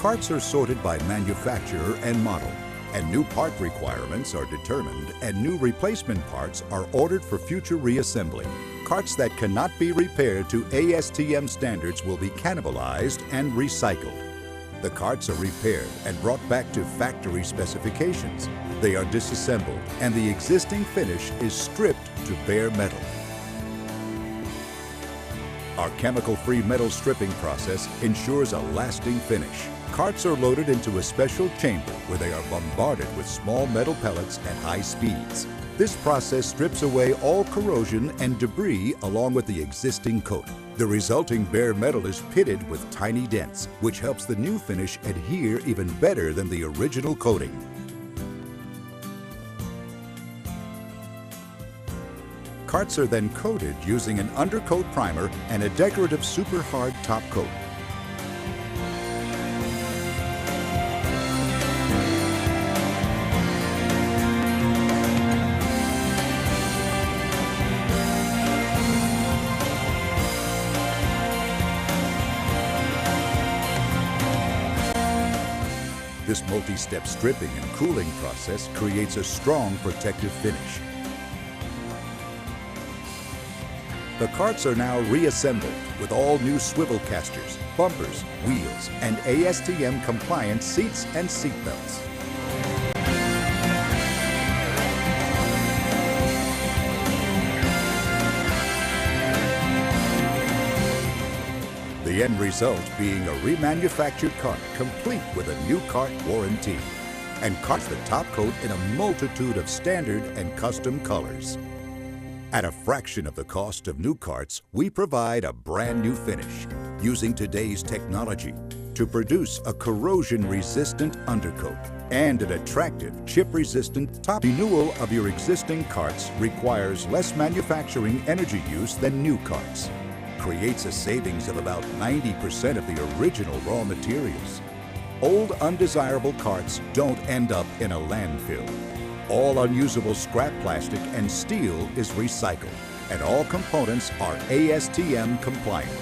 Carts are sorted by manufacturer and model, and new part requirements are determined, and new replacement parts are ordered for future reassembly. Carts that cannot be repaired to ASTM standards will be cannibalized and recycled. The carts are repaired and brought back to factory specifications. They are disassembled, and the existing finish is stripped to bare metal. Our chemical-free metal stripping process ensures a lasting finish. Carts are loaded into a special chamber where they are bombarded with small metal pellets at high speeds. This process strips away all corrosion and debris along with the existing coat. The resulting bare metal is pitted with tiny dents, which helps the new finish adhere even better than the original coating. Carts are then coated using an undercoat primer and a decorative super hard top coat. This multi-step stripping and cooling process creates a strong protective finish. The carts are now reassembled with all new swivel casters, bumpers, wheels, and ASTM compliant seats and seat belts. The end result being a remanufactured cart complete with a new cart warranty, and carts the top coat in a multitude of standard and custom colors. At a fraction of the cost of new carts, we provide a brand new finish using today's technology to produce a corrosion-resistant undercoat and an attractive chip-resistant top. Renewal of your existing carts requires less manufacturing energy use than new carts, creates a savings of about 90% of the original raw materials. Old undesirable carts don't end up in a landfill. All unusable scrap plastic and steel is recycled, and all components are ASTM compliant.